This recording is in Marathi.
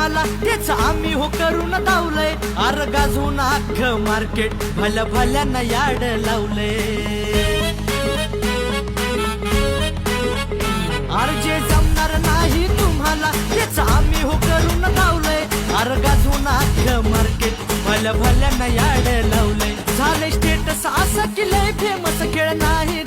तुम्हाला तेच आम्ही हो करून दावलंय. अर गाजून अख्खं मार्केट भल्या भल्यांना याड लावलंय. अर जे जमणार नाही तुम्हाला तेच आम्ही हो करून दावलंय. अर गाजून अख्खं मार्केट भल्या भल्यांना याड लावलंय. झाले स्टेटस असं की लय फेमस खेळ नाही